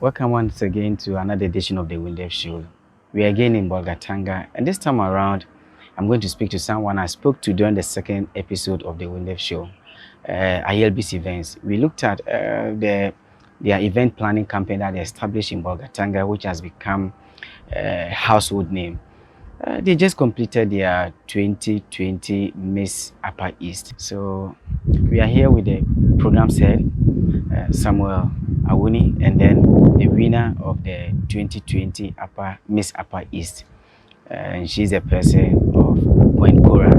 Welcome once again to another edition of the Wundef Show. We are again in Bolgatanga, and this time around, I'm going to speak to someone I spoke to during the second episode of the Wundef Show, Ayelbis events. We looked at their event planning campaign that they established in Bolgatanga, which has become a household name. They just completed their 2020 Miss Upper East. So we are here with the program's head, Samuel Awuni, and then the winner of the 2020 Miss Upper East. And she's a person of Korah.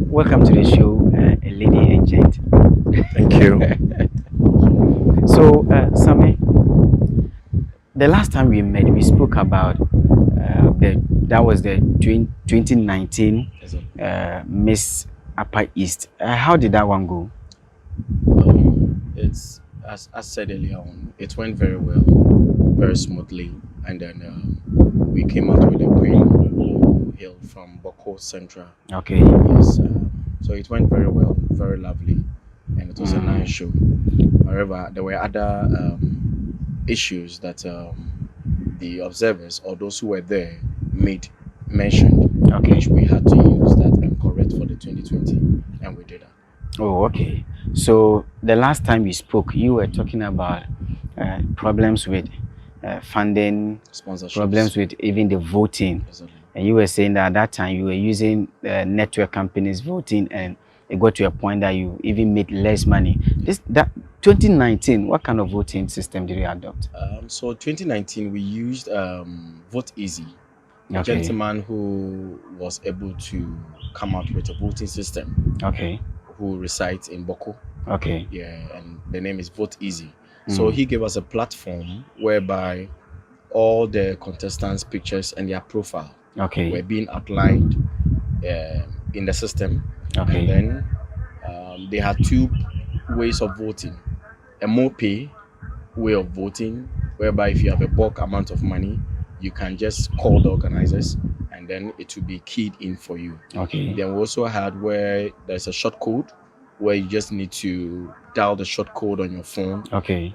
Welcome to the show, a lady and gent. Thank you. So, Sammy, the last time we met, we spoke about that was the 2019 Miss Upper East. How did that one go? It's as I said earlier on, it went very well, very smoothly, and then we came out with a queen who hailed from Boko Central. Okay. Yes, so it went very well, very lovely, and it was a nice show. However, there were other issues that the observers or those who were there mentioned, which we had to use that and correct for the 2020, and we did that. Oh, okay. So the last time we spoke, you were talking about problems with funding, sponsorships, problems with even the voting. Exactly. And you were saying that at that time you were using network companies voting, and it got to a point that you even made less money. That 2019, what kind of voting system did you adopt? So 2019, we used Vote Easy. A gentleman who was able to come out with a voting system. Okay. Who resides in Boko. Okay. Yeah, and the name is Vote Easy. So he gave us a platform whereby all the contestants' pictures and their profile were being outlined in the system. Okay. And then they had two ways of voting. A MoPay way of voting, whereby if you have a bulk amount of money, you can just call the organizers and then it will be keyed in for you. Okay. Then we also had where there's a short code where you just need to dial the short code on your phone,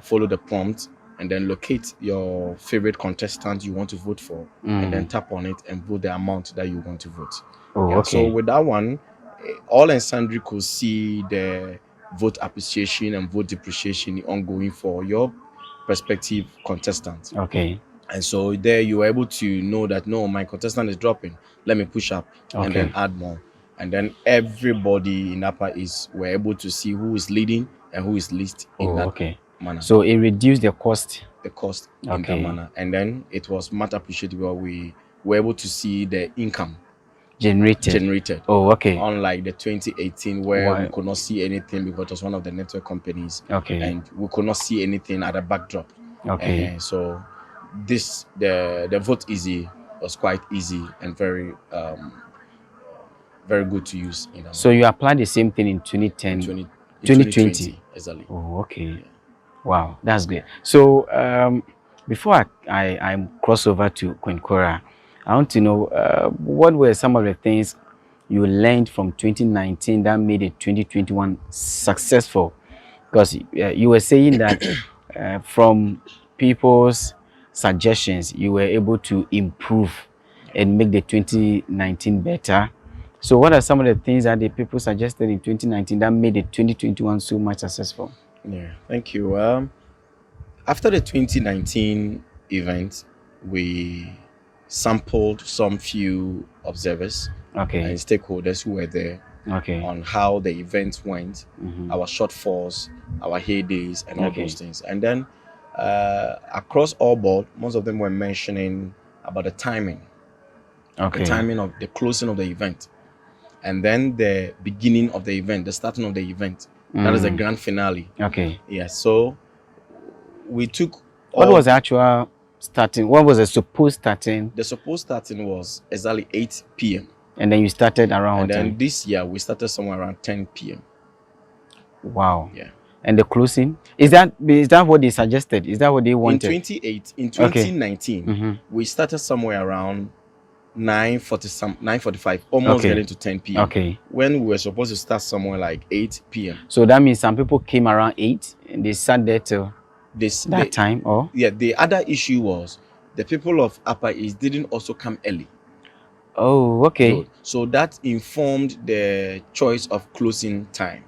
follow the prompt, and then locate your favorite contestant you want to vote for, and then tap on it and vote the amount that you want to vote. So with that one, all and sundry could see the vote appreciation and vote depreciation ongoing for your prospective contestant. Okay. And so there you were able to know that, no, my contestant is dropping. Let me push up and then add more. And then everybody in Upper East were able to see who is leading and who is least in that manner. So it reduced the cost? The cost in that manner. And then it was much appreciated where we were able to see the income generated. Oh, okay. Unlike the 2018 where we could not see anything because it was one of the network companies. Okay. And we could not see anything at the backdrop. Okay. So the Vote Easy was quite easy and very very good to use. So you applied the same thing in 2010, 2020. Exactly. Oh, okay. Yeah. Wow, that's great. So before I cross over to Queen Korah, I want to know what were some of the things you learned from 2019 that made it 2021 successful? Because you were saying that from people's suggestions, you were able to improve and make the 2019 better. So what are some of the things that the people suggested in 2019 that made the 2021 so much successful? Yeah, thank you. After the 2019 event, we sampled some few observers and stakeholders who were there on how the event went, our shortfalls, our heydays, and all those things. And then across all board, most of them were mentioning about the timing. The timing of the closing of the event. And then the beginning of the event, the starting of the event. That is the grand finale. Yeah, so we took... What was the actual starting? What was the supposed starting? The supposed starting was exactly 8 p.m. And then you started around And then this year, we started somewhere around 10 p.m. Wow. Yeah. And the closing? Is that what they suggested? Is that what they wanted? In 2019, we started somewhere around 9:45, almost getting to 10 p.m. When we were supposed to start somewhere like 8 p.m. So that means some people came around 8 and they sat there till that time, or? Yeah, the other issue was the people of Upper East didn't also come early. Oh, okay. So that informed the choice of closing time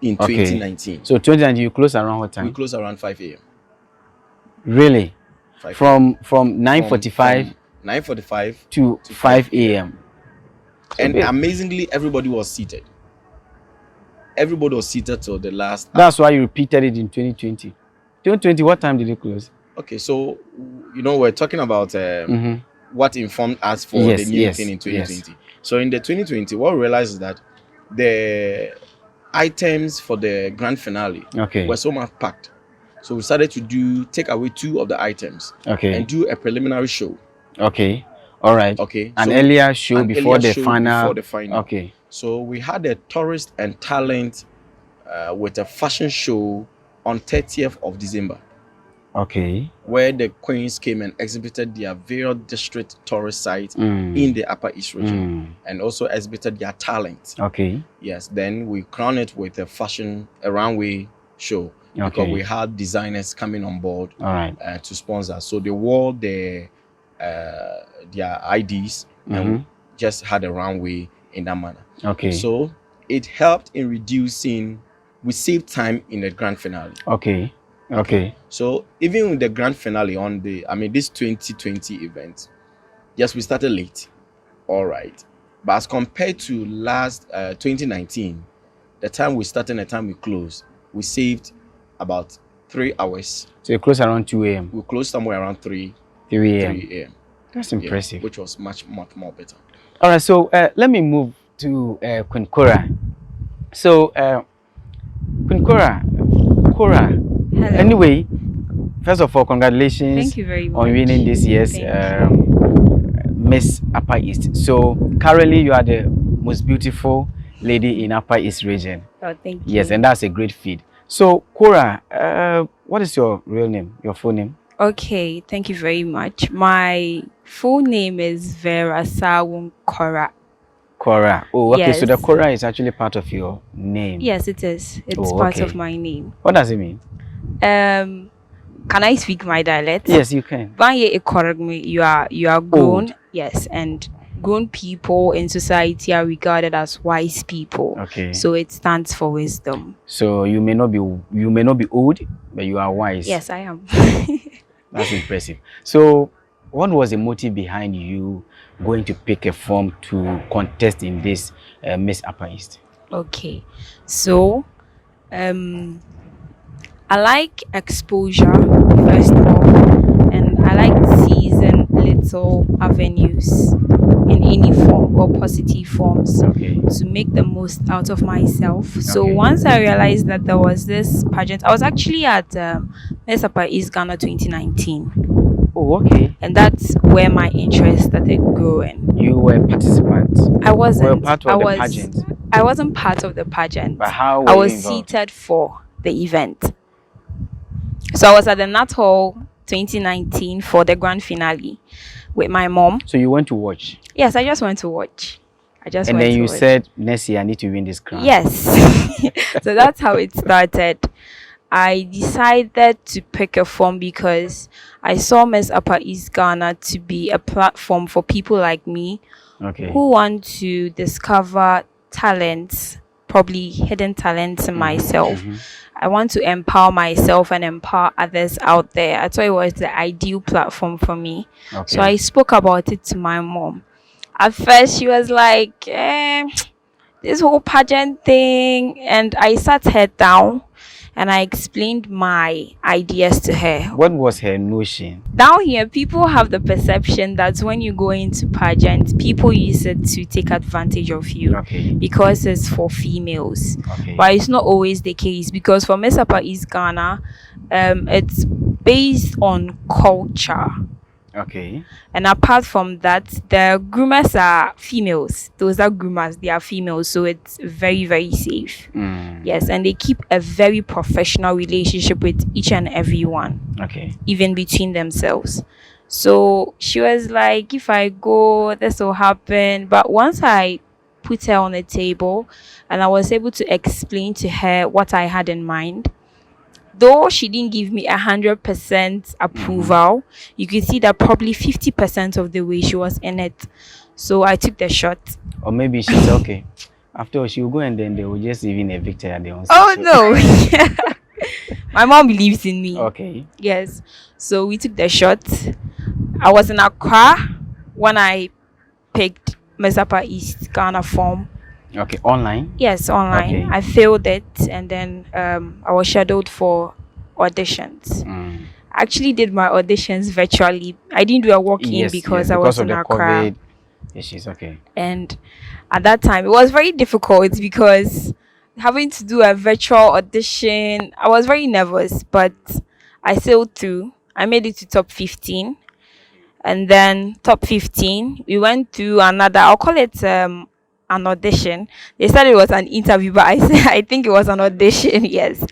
in 2019. So 2019, you closed around what time? We closed around 5 a.m. Really? From 9:45 9:45 to 5 a.m. And amazingly, everybody was seated. Everybody was seated till the last hour. That's why you repeated it in 2020. 2020, what time did it close? Okay, so, we're talking about what informed us for the new thing in 2020. So in the 2020, what we realized is that the items for the grand finale were so much packed. So we started to take away 2 of the items and do a preliminary show. All right. An earlier show before the final. So we had a tourist and talent with a fashion show on 30th of December. Where the queens came and exhibited their various district tourist sites in the Upper East region and also exhibited their talent. Yes, then we crowned it with a runway show because we had designers coming on board to sponsor. So they wore their IDs and just had a runway in that manner. So it helped in reducing, we saved time in the grand finale. So even with the grand finale on this 2020 event, yes, we started late. All right. But as compared to last 2019, the time we started and the time we closed, we saved about 3 hours. So you closed around 2 a.m. We closed somewhere around 3 a.m. That's impressive. Which was much more better. All right. So let me move to Queen Korah. So Queen Korah. Hello. Anyway, first of all, congratulations. Thank you very much on winning this year's Miss Upper East. So currently you are the most beautiful lady in Upper East region. Oh, thank you. Yes, and that's a great feat. So Korah, what is your real name, your full name? Okay, thank you very much. My full name is Vera Sawun Korah. Korah. Oh, okay. Yes. So the Korah is actually part of your name. Yes, it is. It's part of my name. What does it mean? Can I speak my dialect? Yes, you can. You are grown. Old. Yes, and grown people in society are regarded as wise people. So it stands for wisdom. So you may not be old, but you are wise. Yes, I am. That's impressive. So what was the motive behind you going to pick a form to contest in this Miss Upper East? Okay, so I like exposure first of all, and I like seizing little avenues in any form or positive forms to make the most out of myself. So once I realized that there was this pageant, I was actually at Miss Upper East Ghana 2019. Oh, okay. And that's where my interest started growing. You were a participant? I wasn't. You were part of the pageant? I wasn't part of the pageant. But how were I was you involved? seated for the event. So I was at the Nat Hall 2019 for the grand finale with my mom. So you went to watch? Yes, I just went to watch. And then you said, next year I need to win this crown. Yes. So that's how it started. I decided to pick a form because I saw Miss Upper East Ghana to be a platform for people like me who want to discover talents, probably hidden talents in myself. I want to empower myself and empower others out there. I thought it was the ideal platform for me. So I spoke about it to my mom. At first, she was like, this whole pageant thing, and I sat her down and I explained my ideas to her. What was her notion? Down here, people have the perception that when you go into pageant, people use it to take advantage of you, because it's for females. But it's not always the case, because for Miss Upper East Ghana, it's based on culture. And apart from that, the groomers are females. Those are groomers, they are females, so it's very, very safe. Yes, and they keep a very professional relationship with each and everyone, even between themselves. So she was like, if I go, this will happen. But once I put her on the table and I was able to explain to her what I had in mind, though she didn't give me 100% approval, you could see that probably 50% of the way she was in it. So I took the shot. Or maybe she said, okay, after all, she will go and then they will just even evict her at their own. Oh, no. My mom believes in me. Yes. So we took the shot. I was in Accra when I picked Miss Upper East Ghana form. Online? Yes, online. I failed it, and then I was scheduled for auditions. I actually did my auditions virtually. I didn't do a walk-in because I was in Accra. Yes, and at that time, it was very difficult because having to do a virtual audition, I was very nervous, but I sailed through. I made it to top 15. And then top 15, we went through another, I'll call it an audition. They said it was an interview, but I think it was an audition, yes.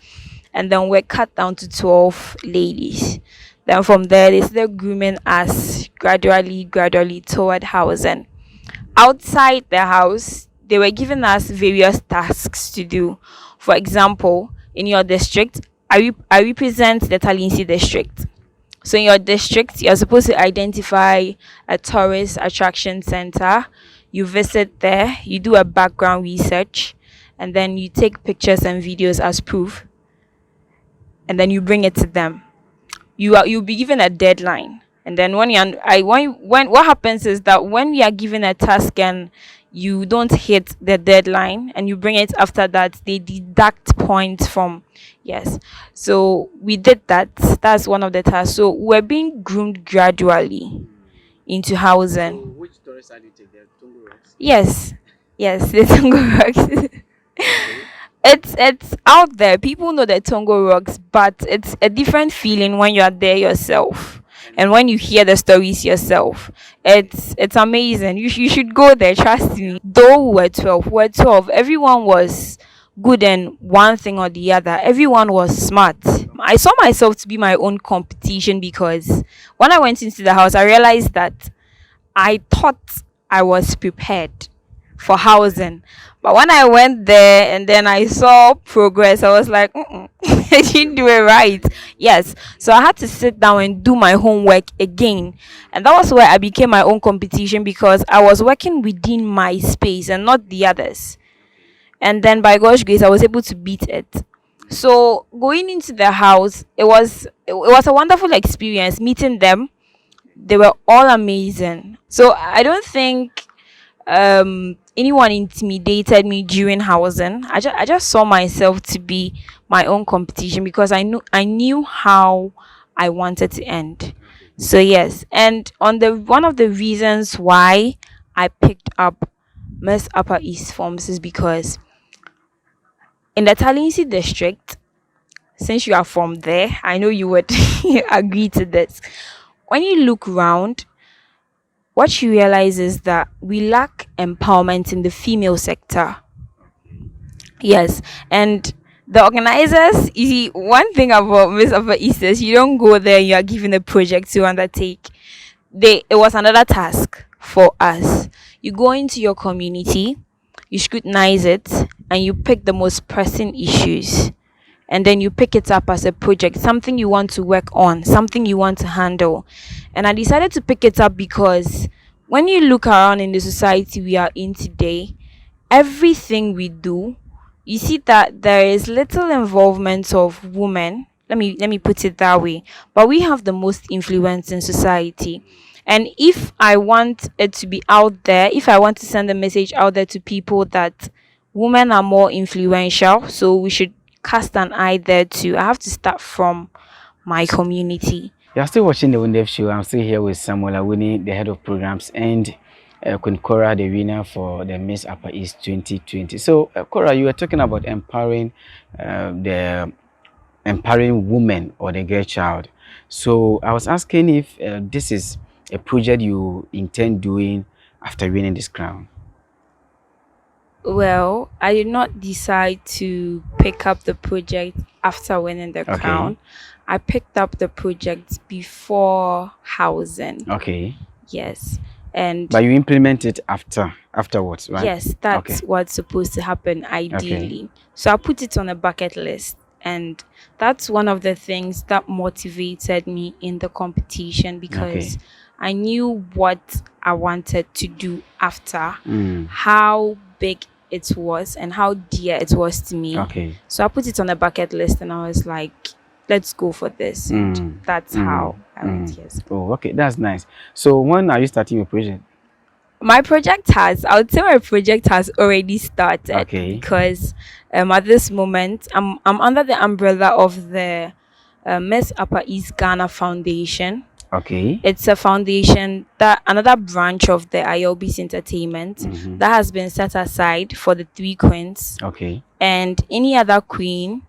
And then we're cut down to 12 ladies. Then from there, they started grooming us gradually toward housing. Outside the house, they were giving us various tasks to do. For example, in your district, I represent the Talinsi district. So in your district, you're supposed to identify a tourist attraction center. You visit there, you do a background research, and then you take pictures and videos as proof, and then you bring it to them. You'll be given a deadline, and then when what happens is that when we are given a task and you don't hit the deadline and you bring it after that, they deduct points from. Yes, so we did that. That's one of the tasks. So we're being groomed gradually into housing. So which tourist side do you take? The Tongo Rocks? Yes, the Tongo Rocks. It's out there. People know the Tongo Rocks, but it's a different feeling when you are there yourself and when you hear the stories yourself. It's amazing. You should go there. Trust me. Though we're 12. Everyone was good in one thing or the other. Everyone was smart. I saw myself to be my own competition because when I went into the house, I realized that I thought I was prepared for housing. But when I went there and then I saw progress, I was like, I didn't do it right. Yes. So I had to sit down and do my homework again. And that was where I became my own competition because I was working within my space and not the others. And then by God's grace, I was able to beat it. So going into the house, it was a wonderful experience meeting them. They were all amazing. So I don't think anyone intimidated me during housing. I just saw myself to be my own competition because I knew how I wanted to end. So yes, and one of the reasons why I picked up Miss Upper East Forms is because in the Talinsi district, since you are from there, I know you would agree to this. When you look around, what you realize is that we lack empowerment in the female sector. Yes, and the organizers, you see, one thing about Miss Upper East is you don't go there, you are given a project to undertake. It was another task for us. You go into your community, you scrutinize it, and you pick the most pressing issues. And then you pick it up as a project, something you want to work on, something you want to handle. And I decided to pick it up because when you look around in the society we are in today, everything we do, you see that there is little involvement of women. Let me put it that way. But we have the most influence in society. And if I want it to be out there, if I want to send a message out there to people that women are more influential, so we should cast an eye there too. I have to start from my community. You're still watching the Wundef Show. I'm still here with Samuel Awuni, the head of programs, and Queen Korah, the winner for the Miss Upper East 2020. So, Korah, you were talking about empowering women or the girl child. So, I was asking if this is a project you intend doing after winning this crown. Well, I did not decide to pick up the project after winning the crown. I picked up the project before housing. Okay. Yes. But you implement it afterwards, right? Yes, that's what's supposed to happen ideally. So I put it on a bucket list, and that's one of the things that motivated me in the competition, because I knew what I wanted to do after, how big it was and how dear it was to me. So I put it on a bucket list and I was like, let's go for this. And that's how I went. Yes. Oh, okay, that's nice. So when are you starting your project? I would say my project has already started. Because at this moment I'm under the umbrella of the Miss Upper East Ghana Foundation. It's a foundation, that another branch of the Ayelbis Entertainment, that has been set aside for the 3 queens. And any other queen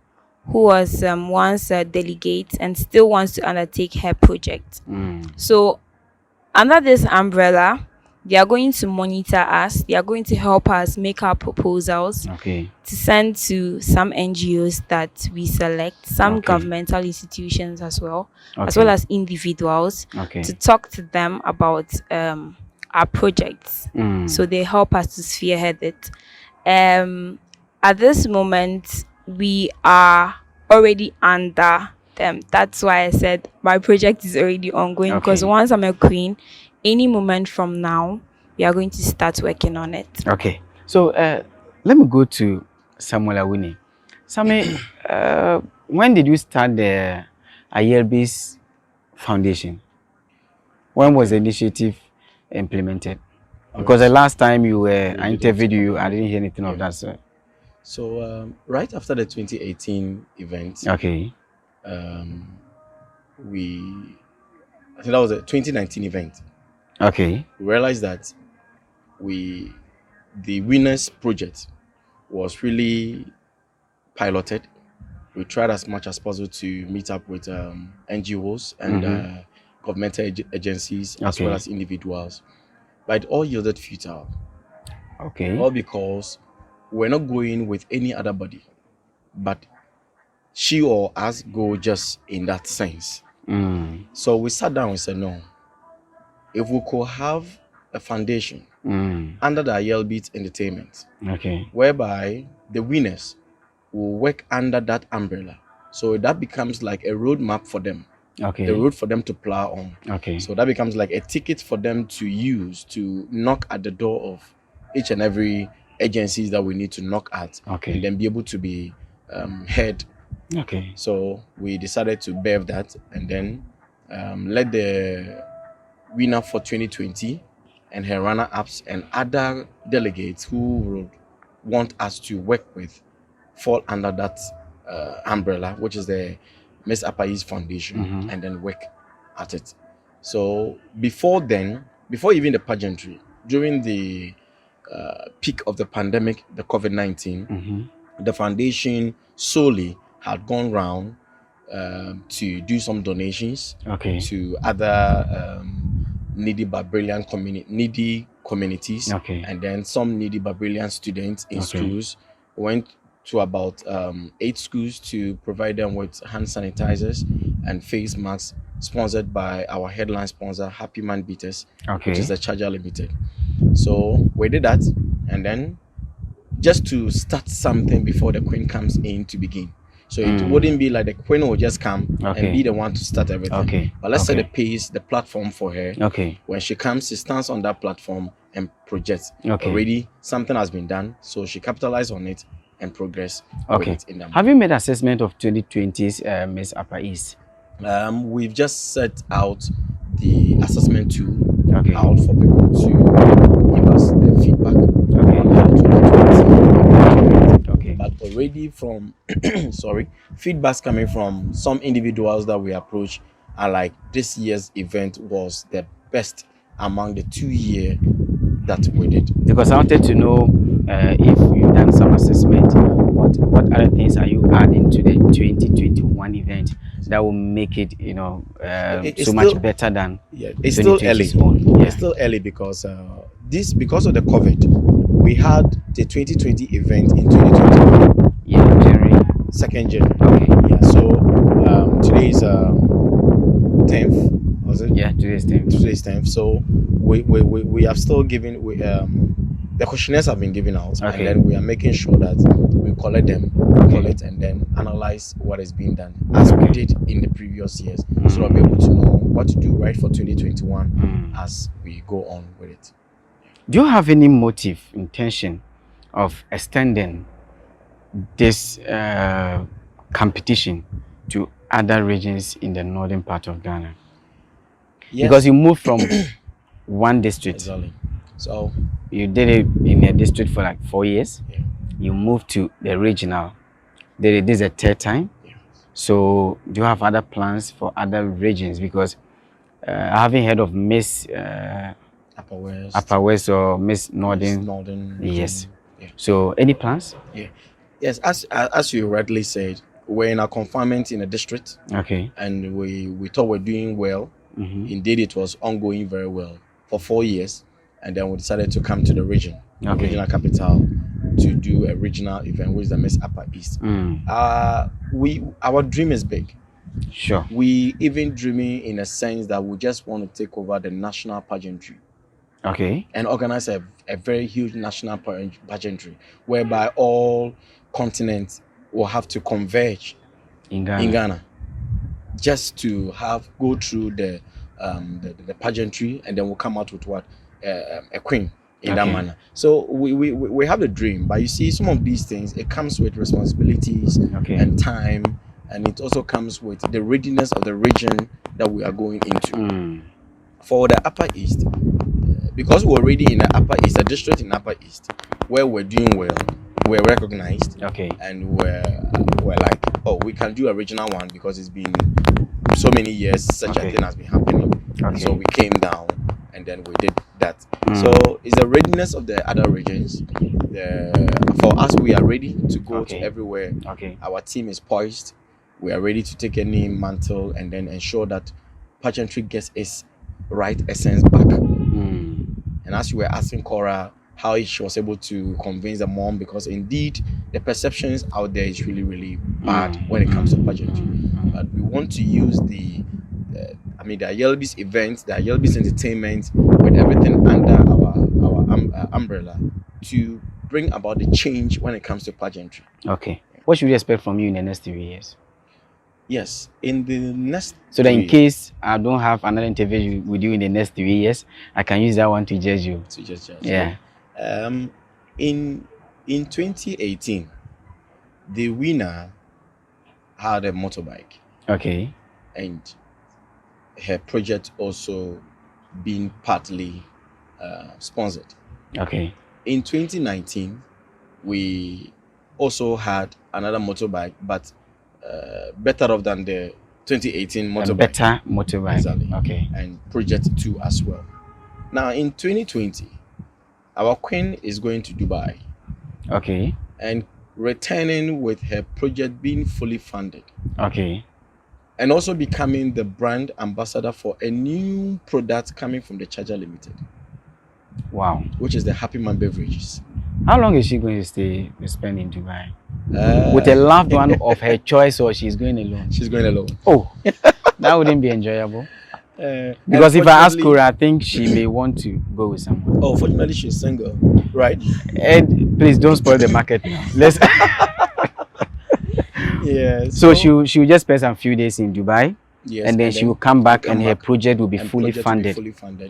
who was once a delegate and still wants to undertake her project. So under this umbrella, they are going to monitor us. They are going to help us make our proposals to send to some NGOs that we select, some governmental institutions as well as individuals, to talk to them about our projects. So they help us to spearhead it. At this moment, we are already under them. That's why I said my project is already ongoing, because once I'm a queen, any moment from now, we are going to start working on it. So let me go to Samuel Awuni. Samuel, when did you start the Ayelbis Foundation? When was the initiative implemented? Because the last time I interviewed you, I didn't hear anything of that, sir. So right after the 2018 event, I think that was a 2019 event. We realized that the winners project was really piloted. We tried as much as possible to meet up with NGOs and governmental agencies as well as individuals, but it all yielded futile. All because we're not going with any other body, but she or us go just in that sense. So we sat down and said, no, if we could have a foundation under the Ayelbis Entertainment, whereby the winners will work under that umbrella, so that becomes like a roadmap for them, the road for them to plow on. So that becomes like a ticket for them to use to knock at the door of each and every agencies that we need to knock at, and then be able to be heard. So we decided to bear that, and then let the winner for 2020 and her runner-ups and other delegates who would want us to work with fall under that umbrella, which is the Miss Upper East Foundation, and then work at it. So before even the pageantry, during the peak of the pandemic, the COVID-19, the foundation solely had gone round to do some donations to other needy Barbarian communities, and then some needy Barbarian students in schools. Went to about 8 schools to provide them with hand sanitizers and face masks, sponsored by our headline sponsor, Happy Man Beaters, which is the Charger Limited. So we did that, and then just to start something before the queen comes in to begin. So it wouldn't be like the queen will just come and be the one to start everything. But let's set the pace, the platform for her. When she comes, she stands on that platform and projects. Already something has been done, so she capitalized on it and progress. Have you made assessment of 2020's Miss Upper East? We've just set out the assessment tool out for people to give us their feedback on how 2020 from feedbacks coming from some individuals that we approach are like, this year's event was the best among the 2 year that we did. Because I wanted to know if you've done some assessment, what other things are you adding to the 2021 event that will make it, you know, so much better than it's still early. It's still early because because of the COVID, we had the 2020 event in 2021. Yeah, January. 2nd January. Okay. Yeah. So today is 10th. Was it? Yeah, today's 10th. Today's 10th. So we have still given the questionnaires have been given out, and then we are making sure that we collect them, and then analyze what is being done as we did in the previous years, so we'll be able to know what to do right for 2021 as we go on with it. Do you have any motive, intention of extending this competition to other regions in the northern part of Ghana? Yes. Because you moved from one district. Exactly. So you did it in a district for like 4 years. Yeah. You moved to the regional. This is a third time. Yeah. So do you have other plans for other regions? Because I haven't heard of Miss Upper West or Miss Northern. Yes. Yeah. So any plans? Yeah. Yes. As you rightly said, we're in a confinement in a district. Okay. And we thought we're doing well. Indeed, it was ongoing very well for 4 years. And then we decided to come to the region, regional capital, to do a regional event, which is the Miss Upper East. Our dream is big. Sure. We even dreaming in a sense that we just want to take over the national pageantry. Okay. And organize a very huge national pageantry, whereby all continents will have to converge in Ghana. Just to go through the pageantry, and then we'll come out with what? A queen in that manner. So we have a dream, but you see, some of these things, it comes with responsibilities and time, and it also comes with the readiness of the region that we are going into. For the Upper East, because we're already in the Upper East, a district in Upper East, where we're doing well, we're recognized, and we're like, oh, we can do a regional one because it's been so many years such a thing has been happening. So we came down, and then we did that. So it's the readiness of the other regions. For us, we are ready to go to everywhere. Our team is poised. We are ready to take any mantle and then ensure that pageantry gets its right essence back. And as you were asking Korah how she was able to convince the mom, because indeed the perceptions out there is really, really bad when it comes to pageantry. But we want to use the Ayelbis events, the Ayelbis entertainment, with everything under our umbrella, to bring about the change when it comes to pageantry. Okay. What should we expect from you in the next 3 years? Yes, in the next. So that in case I don't have another interview with you in the next 3 years, I can use that one to judge you. Yeah. In 2018, the winner had a motorbike. Okay. And her project also being partly sponsored. Okay. In 2019, we also had another motorbike, but better off than the 2018 motorbike. A better motorbike. Exactly. Okay. And project 2 as well. Now in 2020, our queen is going to Dubai. Okay. And returning with her project being fully funded. Okay. And also becoming the brand ambassador for a new product coming from the Charger Limited. Wow. Which is the Happy Man beverages. How long is she going to spend in Dubai? With a loved one of her choice, or she's going alone? She's going alone. Oh, that wouldn't be enjoyable. Because if I ask her, I think she may want to go with someone. Oh, fortunately, she's single, right? And please don't spoil the market now. Let's. Yeah. So she'll just spend some few days in Dubai. Yes, and then she will come back, and her project will be fully funded.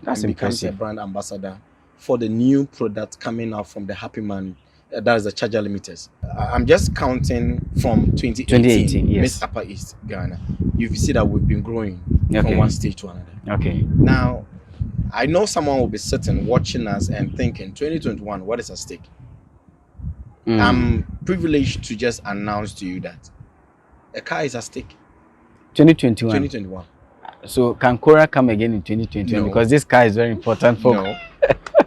That's and becomes a brand ambassador for the new product coming out from the Happy Man. That is the Charger Limited. I'm just counting from 2018 yes. Miss Upper East Ghana. You see that we've been growing from one stage to another. Okay. Now, I know someone will be sitting watching us and thinking, 2021, what is at stake? I'm privileged to just announce to you that a car is at stake. 2021. 2021. So can Korah come again in 2021? No. Because this car is very important for. No.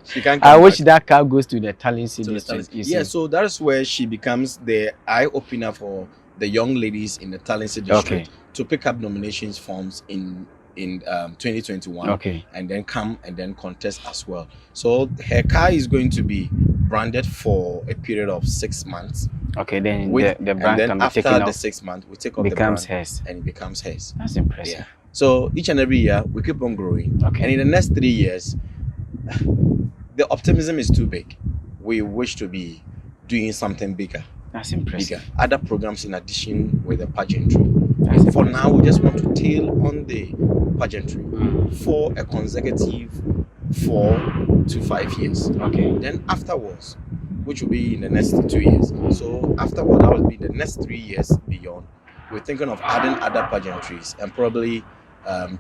She can't come I wish back. that car goes to the talent city. Yeah, so that's where she becomes the eye opener for the young ladies in the talent city district to pick up nominations forms in 2021. Okay. And then come and then contest as well. So her car is going to be branded for a period of 6 months. Okay, then the brand can be taken off. After the 6 months, we take off the brand hers. and it becomes hers. That's impressive. Yeah. So each and every year we keep on growing. Okay. And in the next 3 years, the optimism is too big. We wish to be doing something bigger. That's impressive. Bigger. Other programs in addition with the pageantry. For now, we just want to tail on the pageantry for a consecutive 4 to 5 years. Okay. Then afterwards, which will be in the next 2 years. So afterwards, that will be the next 3 years beyond. We're thinking of adding other pageantries and probably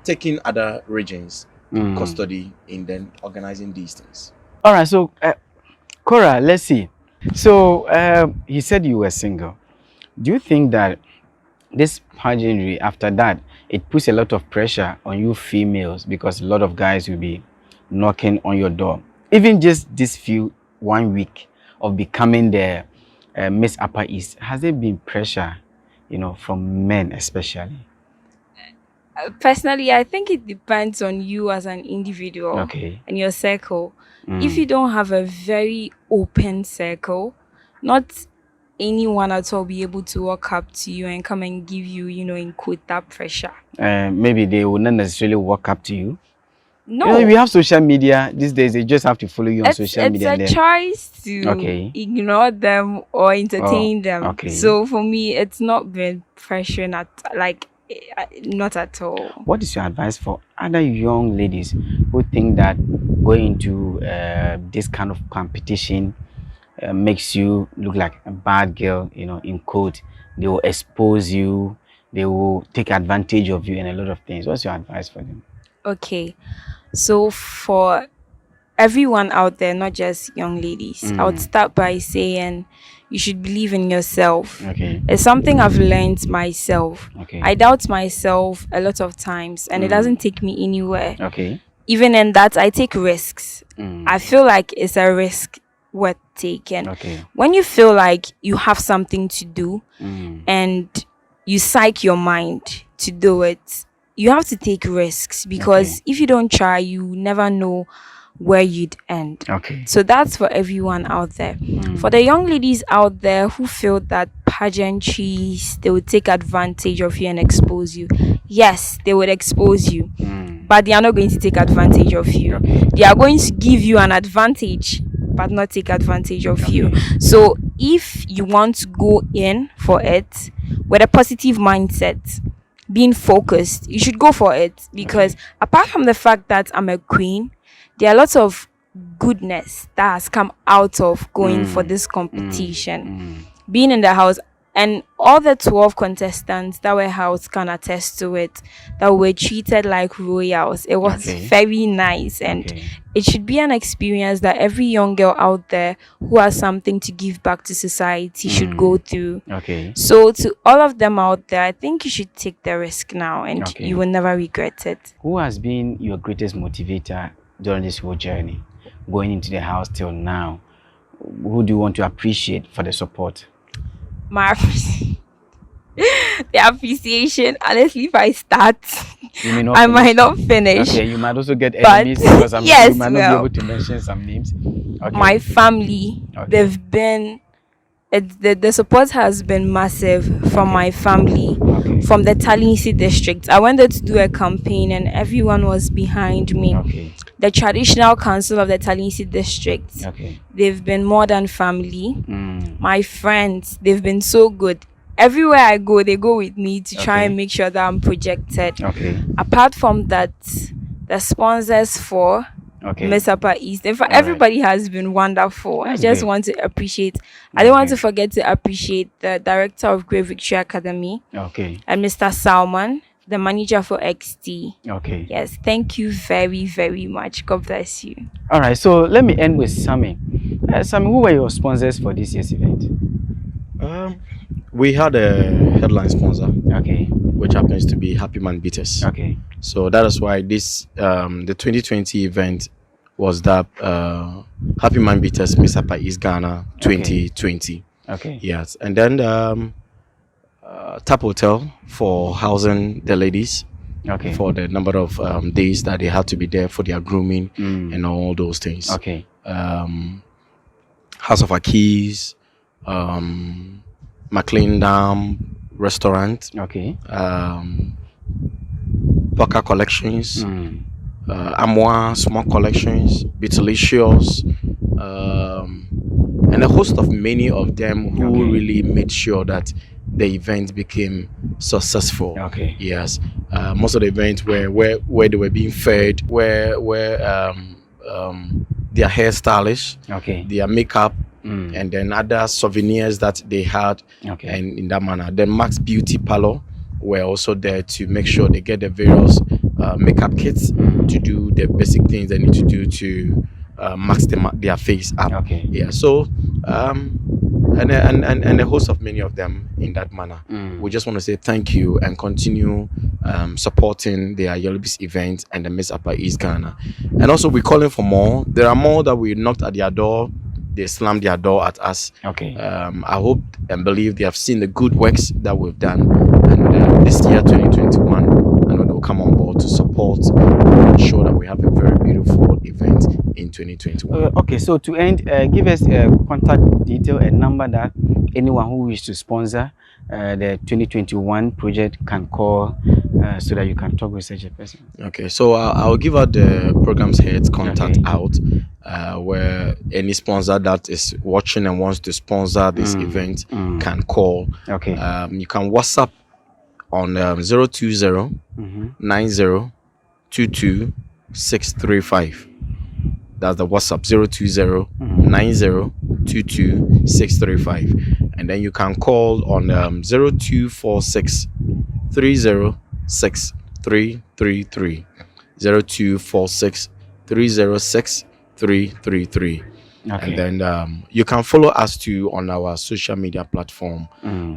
taking other regions custody in then organizing these things. All right, so Korah, let's see. So he said you were single. Do you think that this pageantry, after that, it puts a lot of pressure on you females because a lot of guys will be knocking on your door? Even just this 1 week of becoming the Miss Upper East, has there been pressure, from men especially? Personally, I think it depends on you as an individual and your circle. If you don't have a very open circle, not anyone at all be able to walk up to you and come and give you, in quote, that pressure. Maybe they will not necessarily walk up to you. No. We have social media these days. They just have to follow you on social media. It's a choice to ignore them or entertain them. Okay. So for me, it's not been pressure, not at all. What is your advice for other young ladies who think that going into this kind of competition makes you look like a bad girl, in quote? They will expose you, they will take advantage of you and a lot of things. What's your advice for them? Okay, so for everyone out there, not just young ladies, I would start by saying you should believe in yourself. Okay. It's something I've learned myself. Okay. I doubt myself a lot of times and it doesn't take me anywhere. Okay. Even in that, I take risks. I feel like it's a risk worth taking. Okay. When you feel like you have something to do and you psych your mind to do it, you have to take risks because if you don't try, you never know where you'd end. Okay. So that's for everyone out there. For the young ladies out there who feel that pageantries, they would take advantage of you and expose you. Yes, they would expose you, but they are not going to take advantage of you. They are going to give you an advantage, but not take advantage of you. So if you want to go in for it with a positive mindset, being focused, you should go for it because apart from the fact that I'm a queen, there are lots of goodness that has come out of going for this competition. Being in the house, and all the 12 contestants that were housed can attest to it, that were treated like royals. It was very nice, and it should be an experience that every young girl out there who has something to give back to society should go through. So to all of them out there, I think you should take the risk now and you will never regret it. Who has been your greatest motivator during this whole journey, going into the house till now? Who do you want to appreciate for the support? The appreciation, honestly, if I start, I might not finish. Okay, you might also get enemies because you might not be able to mention some names. My family, they've been, the support has been massive from my family, from the Talinsi district. I went there to do a campaign and everyone was behind me. The traditional council of the Talinsi district, they've been more than family. My friends, they've been so good. Everywhere I go, they go with me to try and make sure that I'm projected. Apart from that, the sponsors for Miss Upper East, in fact, everybody has been wonderful. I just want to appreciate, I don't want to forget to appreciate the director of Great Victory Academy, and Mr. Salman, the manager for XT. Yes, thank you very, very much. God bless you. All right, so let me end with Sammy. Sammy, who were your sponsors for this year's event? We had a headline sponsor, okay, which happens to be Happy Man Beaters. Okay. So that is why this the 2020 event was that Happy Man Beaters Miss Upper East Ghana 2020. Okay. Yes, and then Tap Hotel for housing the ladies. Okay. For the number of days that they had to be there for their grooming and all those things. Okay. House of Akis, McLean Dam Restaurant. Okay. Poker Collections, Amoa Small Collections, Beatilicious, and a host of many of them who really made sure that the event became successful. Okay. Yes. Most of the events where they were being fed, where their hairstylists, their makeup, and then other souvenirs that they had, and in that manner. Then Max Beauty Parlor were also there to make sure they get the various makeup kits to do the basic things they need to do to max their face up. Okay. Yeah. So and a host of many of them in that manner. We just want to say thank you and continue supporting the Ayelbis event and the Miss Upper East Ghana. And also we're calling for more. There are more that we knocked at their door. They slammed their door at us. Okay. I hope and believe they have seen the good works that we've done. And this year, 2021, I know they'll come on board to support and ensure that we have a very beautiful event in 2021. Okay, so to end, give us a contact detail, a number that anyone who wishes to sponsor the 2021 project can call so that you can talk with such a person. Okay, so I'll give out the program's head's contact out where any sponsor that is watching and wants to sponsor this event can call. Okay. You can WhatsApp on 020 90 22 635. That's the WhatsApp 020 90 22 635. And then you can call on 0246 306 333. 0246 306 333. And then you can follow us too on our social media platform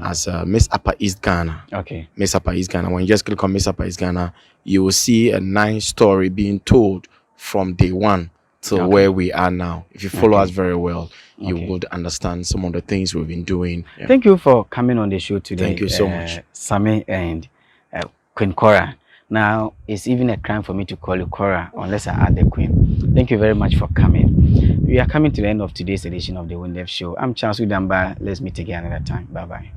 as Miss Upper East Ghana. Okay. Miss Upper East Ghana. When you just click on Miss Upper East Ghana, you will see a nice story being told from day one to where we are now. If you follow us very well, you would understand some of the things we've been doing. Yeah. Thank you for coming on the show today. Thank you so much, Sammy and Queen Korah. Now, it's even a crime for me to call you Korah unless I add the Queen. Thank you very much for coming. We are coming to the end of today's edition of the Wundef Show. I'm Charles Udamba. Let's meet again another time. Bye-bye.